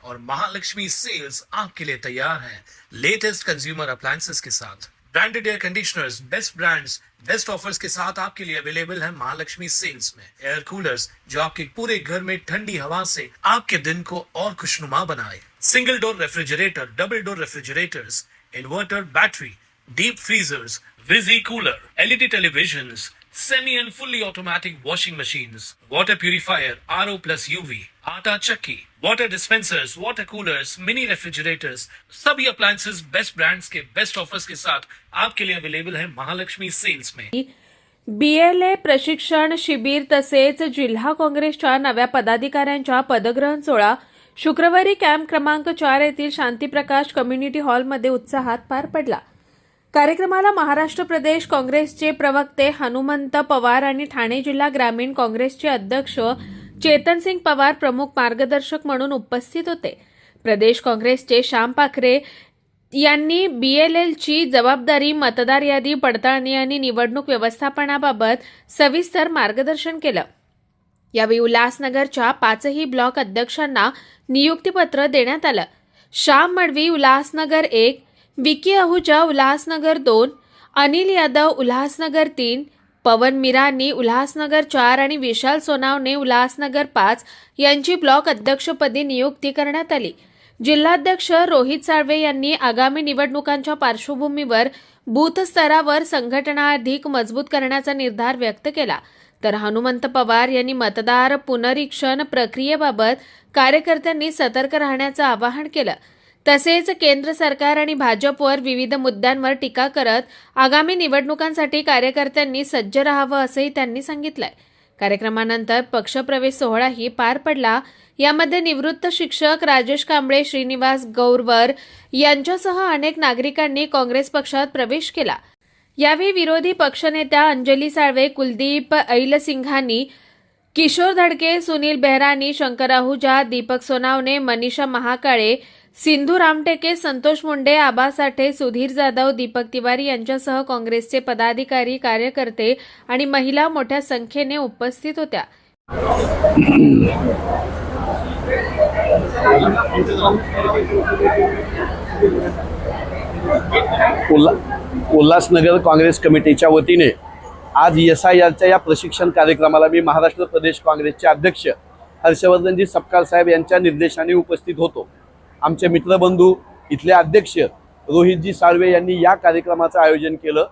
और महालक्ष्मी सेल्स आपके लिए तैयार है लेटेस्ट कंज्यूमर अप्लायंसेस के साथ। Branded air conditioners, best brands, best offers के साथ आपके लिए अवेलेबल है महालक्ष्मी सेल्स में। एयर कूलर्स जो आपके पूरे घर में ठंडी हवा से आपके दिन को और खुशनुमा बनाए। Single door refrigerator, double door refrigerators, inverter battery, deep freezers, विजी cooler, LED televisions, semi and fully automatic washing machines, water purifier, RO plus UV, आटा चक्की, water dispensers, water coolers, mini refrigerators, सभी appliances बेस्ट ब्रांड्स के best offers के साथ आपके लिए available है Mahalakshmi sales में। BLA प्रशिक्षण शिबिर तसेच जिल्हा काँग्रेसच्या नव्या पदाधिकाऱ्यांच्या पदग्रहण सोहळा शुक्रवारी कॅम्प क्रमांक 4 येथील शांतीप्रकाश कम्युनिटी हॉलमध्ये उत्साहात पार पडला। कार्यक्रमाला महाराष्ट्र प्रदेश काँग्रेसचे प्रवक्ते हनुमंत पवार आणि ठाणे जिल्हा ग्रामीण काँग्रेसचे अध्यक्ष चेतनसिंग पवार प्रमुख मार्गदर्शक म्हणून उपस्थित होते। प्रदेश काँग्रेसचे श्याम पाखरे यांनी BLLची जबाबदारी, मतदार यादी पडताळणी आणि निवडणूक व्यवस्थापनाबाबत सविस्तर मार्गदर्शन केलं। यावेळी उल्हासनगरच्या 5ही ब्लॉक अध्यक्षांना नियुक्तीपत्र देण्यात आलं। श्याम मडवी उल्हासनगर 1, विकी आहूजा उल्हासनगर 2, अनिल यादव उल्हासनगर 3, पवन मिरानी उल्हासनगर 4 आणि विशाल सोनावणे उल्हासनगर 5 यांची ब्लॉक अध्यक्षपदी नियुक्ती करण्यात आली। जिल्हाध्यक्ष रोहित साळवे यांनी आगामी निवडणुकांच्या पार्श्वभूमीवर बूथ स्तरावर संघटना अधिक मजबूत करण्याचा निर्धार व्यक्त केला, तर हनुमंत पवार यांनी मतदार पुनरीक्षण प्रक्रियेबाबत कार्यकर्त्यांनी सतर्क राहण्याचं आवाहन केलं। तसेच केंद्र सरकार आणि भाजपवर विविध मुद्द्यांवर टीका करत आगामी निवडणुकांसाठी कार्यकर्त्यांनी सज्ज राहावं असंही त्यांनी सांगितलंय। कार्यक्रमानंतर पक्षप्रवेश सोहळाही पार पडला। यामध्ये निवृत्त शिक्षक राजेश कांबळे, श्रीनिवास गौरवर यांच्यासह अनेक नागरिकांनी काँग्रेस पक्षात प्रवेश केला। यावेळी विरोधी पक्षनेत्या अंजली साळवे, कुलदीप ऐलसिंघानी, किशोर धडके, सुनील बेहरानी, शंकर आहूजा, दीपक सोनावणे, मनीषा महाकाळे, सिंधू रामटेके, संतोष मुंडे, आबा साठे, सुधीर जाधव, दीपक तिवारी यांच्यासह काँग्रेसचे पदाधिकारी, कार्यकर्ते आणि महिला मोठ्या संख्येने उपस्थित होत्या। उल्हासनगर काँग्रेस कमिटीच्या वतीने आज SIRच्या या प्रशिक्षण कार्यक्रमाला मी महाराष्ट्र प्रदेश काँग्रेसचे अध्यक्ष हर्षवर्धनजी सपकाळ साहेब यांच्या निर्देशाने उपस्थित होतो। आमचे मित्रबंधू इथले अध्यक्ष रोहितजी साळवे यांनी या कार्यक्रमाचं आयोजन केलं।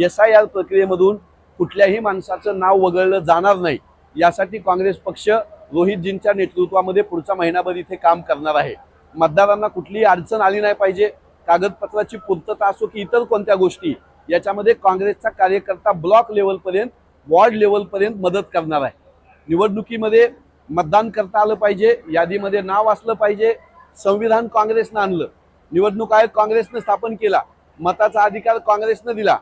SIR प्रक्रियेमधून कुठल्याही माणसाचं नाव वगळलं जाणार नाही यासाठी काँग्रेस पक्ष रोहितजींच्या नेतृत्वामध्ये पुढचा महिनाभर इथे काम करणार आहे। मतदारांना कुठलीही अडचण आली नाही पाहिजे, कागदपत्राची पूर्तता असो की इतर कोणत्या गोष्टी, याच्यामध्ये काँग्रेसचा कार्यकर्ता ब्लॉक लेवलपर्यंत, वॉर्ड लेवलपर्यंत मदत करणार आहे। निवडणुकीमध्ये मतदान करता आलं पाहिजे, यादीमध्ये नाव असलं पाहिजे। संविधान काँग्रेसनं आणलं, निवडणूक आयोग काँग्रेसनं स्थापन केला, मताचा अधिकार काँग्रेसनं दिला।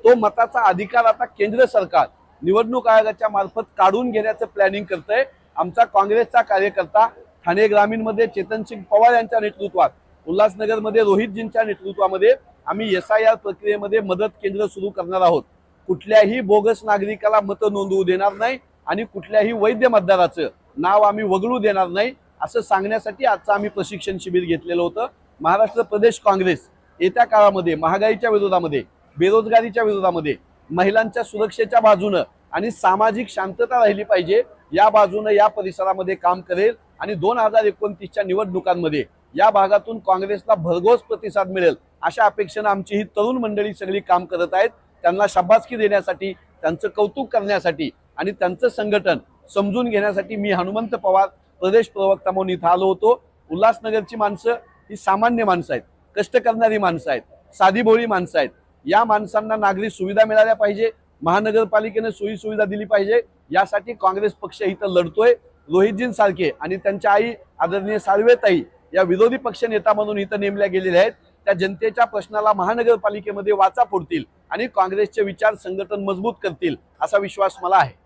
तो मताचा अधिकार आता केंद्र सरकार निवडणूक आयोगाच्या मार्फत काढून घेण्याचं प्लॅनिंग करतंय। आमचा काँग्रेसचा कार्यकर्ता ठाणे ग्रामीणमध्ये चेतनसिंग पवार यांच्या नेतृत्वात, उल्हासनगरमध्ये रोहितजींच्या नेतृत्वामध्ये आम्ही SIR प्रक्रियेमध्ये मदत केंद्र सुरू करणार आहोत। कुठल्याही बोगस नागरिकाला मतं नोंदवू देणार नाही आणि कुठल्याही वैध मतदाराचं नाव आम्ही वगळू देणार नाही असं सांगण्यासाठी आजचं आम्ही प्रशिक्षण शिबिर घेतलेलं होतं। महाराष्ट्र प्रदेश काँग्रेस येत्या काळामध्ये महागाईच्या विरोधामध्ये, बेरोजगारीच्या विरोधामध्ये, महिलांच्या सुरक्षेच्या बाजूनं आणि सामाजिक शांतता राहिली पाहिजे या बाजूनं या परिसरामध्ये काम करेल आणि 2029च्या निवडणुकांमध्ये या भागातून काँग्रेसला भरघोस प्रतिसाद मिळेल अशा अपेक्षेनं आमची ही तरुण मंडळी सगळी काम करत आहेत। त्यांना शाबासकी देण्यासाठी, त्यांचं कौतुक करण्यासाठी आणि त्यांचं संघटन समजून घेण्यासाठी मी हनुमंत पवार प्रदेश प्रवक्ता म्हणून इथं आलो होतो। उल्हासनगरची माणसं ही सामान्य माणसं आहेत, कष्ट करणारी माणसं आहेत, साधीभोळी माणसं आहेत। या माणसांना नागरी सुविधा मिळाल्या पाहिजे, महानगरपालिकेने सोयी सुविधा दिली पाहिजे, यासाठी काँग्रेस पक्ष इथं लढतोय। रोहितजींसारखे आणि त्यांच्या आई आदरणीय साळवेताई या विरोधी पक्ष नेता म्हणून इथं नेमल्या गेलेल्या आहेत, त्या जनतेच्या प्रश्नाला महानगरपालिकेमध्ये वाचा फोडतील आणि काँग्रेसचे विचार संघटन मजबूत करतील असा विश्वास मला आहे।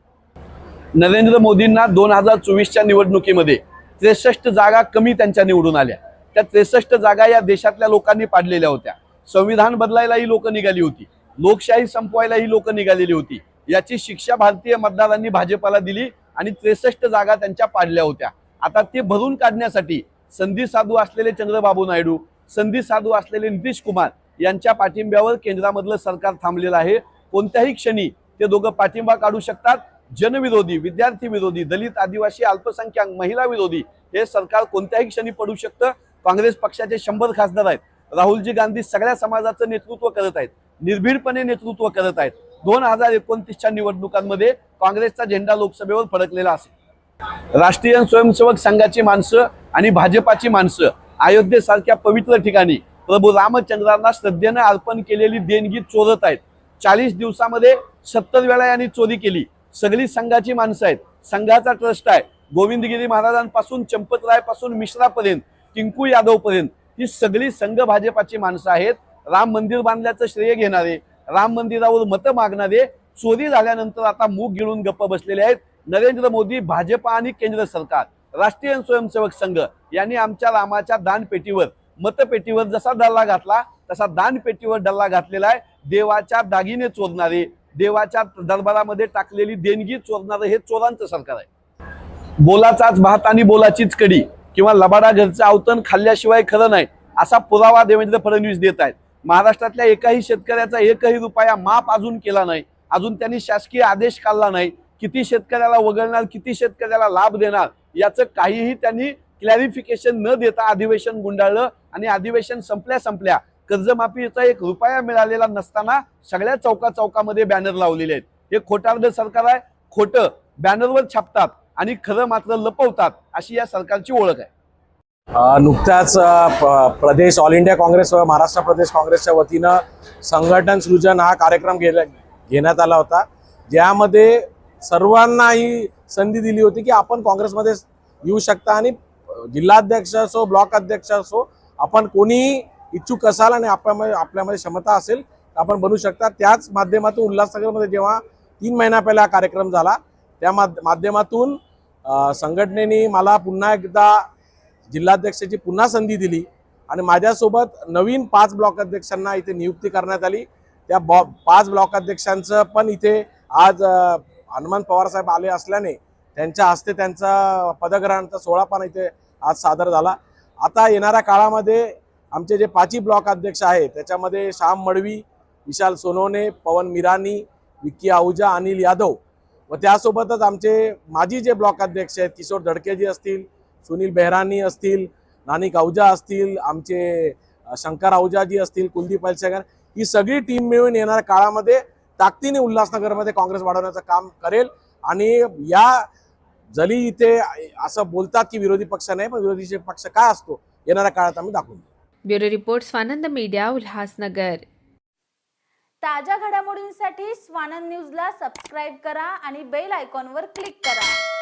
नरेंद्र मोदींना 2024च्या निवडणुकीमध्ये 63 जागा कमी त्यांच्या निवडून आल्या। त्या 63 जागा या देशातल्या लोकांनी पाडलेल्या होत्या। संविधान बदलायला ही लोक निघाली होती, लोकशाही संपवायला ही लोक निघालेली होती। याची शिक्षा भारतीय मतदारांनी भाजपला दिली आणि 63 जागा त्यांच्या पाडल्या होत्या। आता ते भरून काढण्यासाठी संधी साधू असलेले चंद्रबाबू नायडू, संधी साधू असलेले नितीश कुमार यांच्या पाठिंब्यावर केंद्रामधलं सरकार थांबलेलं आहे. कोणत्याही क्षणी ते दोघं पाठिंबा काढू शकतात. जनविरोधी, विद्यार्थी विरोधी, दलित, आदिवासी, अल्पसंख्याक, महिला विरोधी हे सरकार कोणत्याही क्षणी पडू शकतं. काँग्रेस पक्षाचे 100 खासदार आहेत. राहुलजी गांधी सगळ्या समाजाचं नेतृत्व करत आहेत, निर्भीडपणे नेतृत्व करत आहेत. 2029च्या निवडणुकांमध्ये काँग्रेसचा झेंडा लोकसभेवर फडकलेला असेल. राष्ट्रीय स्वयंसेवक संघाची माणसं आणि भाजपाची माणसं अयोध्येसारख्या पवित्र ठिकाणी प्रभू रामचंद्रांना श्रद्धेनं अर्पण केलेली देणगी चोरत आहेत. 40 दिवसामध्ये 70 वेळा यांनी चोरी केली. सगळी संघाची माणसं आहेत. संघाचा ट्रस्ट आहे. गोविंदगिरी महाराजांपासून चंपतरायपासून मिश्रापर्यंत, टिंकू यादव पर्यंत ही सगळी संघ भाजपाची माणसं आहेत. राम मंदिर बांधल्याचं श्रेय घेणारे, राम मंदिरावर मतं मागणारे चोरी झाल्यानंतर आता मूग गिळून गप्प बसलेले आहेत. नरेंद्र मोदी, भाजपा आणि केंद्र सरकार, राष्ट्रीय स्वयंसेवक संघ यांनी आमच्या रामाच्या दानपेटीवर, मतपेटीवर जसा डल्ला घातला तसा दानपेटीवर डल्ला घातलेला आहे. देवाच्या दागिने चोरणारे, देवाच्या दरबारामध्ये टाकलेली देणगी चोरणारे हे चोरांचं सरकार आहे. बोलाचाच भात आणि बोलाचीच कडी किंवा लबाडा घरचं आवतण खाल्ल्याशिवाय खरं नाही असा पुरावा देवेंद्र फडणवीस देत आहेत. महाराष्ट्रातल्या एकाही शेतकऱ्याचा एकही रुपया माफ अजून केला नाही. अजून त्यांनी शासकीय आदेश काढला नाही. किती शेतकऱ्याला वगळणार, किती शेतकऱ्याला लाभ देणार याचं काहीही त्यांनी क्लॅरिफिकेशन न देता अधिवेशन गुंडाळलं आणि अधिवेशन संपल्या कर्जमाफीचा 1 रुपया मिळालेला नसताना सगळ्या चौकामध्ये बॅनर लावलेले आहेत. हे खोटारडं सरकार आहे. खोटं बॅनरवर छापतात आणि खरं मात्र लपवतात, अशी या सरकारची ओळख आहे. नुकत्याच प्रदेश ऑल इंडिया काँग्रेस व महाराष्ट्र प्रदेश काँग्रेसच्या वतीनं संघटन सृजन हा कार्यक्रम घेण्यात आला होता, ज्यामध्ये सर्वांना ही संधी दिली होती की आपण काँग्रेसमध्ये येऊ शकता आणि जिल्हाध्यक्ष असो, ब्लॉक अध्यक्ष असो, आपण कोणी इच्छुक असाल आणि आपल्यामध्ये क्षमता असेल आपण बनू शकता. त्याच माध्यमातून उल्हासनगरमध्ये जेव्हा 3 महिना पहिला हा कार्यक्रम झाला, त्या माध्यमातून संघटनेने मला पुन्हा एकदा जिल्हाध्यक्षाची पुन्हा संधी दिली आणि माझ्यासोबत नवीन 5 ब्लॉक अध्यक्षांना इथे नियुक्ती करण्यात आली. त्या 5 ब्लॉक अध्यक्षांचं पण इथे आज हनुमान पवार साहेब आले असल्याने त्यांच्या हस्ते त्यांचा पदग्रहणाचा सोहळा पण इथे आज सादर झाला. आता येणाऱ्या काळामध्ये आमचे जे 5 ब्लॉक अध्यक्ष आहेत त्याच्यामध्ये श्याम मडवी, विशाल सोनवणे, पवन मिरानी, विक्की आहुजा, अनिल यादव व त्यासोबतच आमचे माजी जे ब्लॉक अध्यक्ष आहेत किशोर धडकेजी असतील, सुनील बेहरानी असतील, नानिक आहुजा असतील, आमचे शंकर आहुजाजी असतील, कुलदीप अलसेकर, ही सगळी टीम मिळून येणाऱ्या काळामध्ये ताकदीने उल्हासनगरमध्ये काँग्रेस वाढवण्याचं काम करेल. आणि या जरी इथे असं बोलतात की विरोधी पक्ष नाही, पण विरोधी पक्ष काय असतो येणाऱ्या काळात आम्ही दाखवू. Bureau report, Swanand media, Ulhasnagar. ताज्या घडामोडींसाठी स्वानंद न्यूजला सबस्क्राईब करा आणि बेल आयकॉनवर क्लिक करा.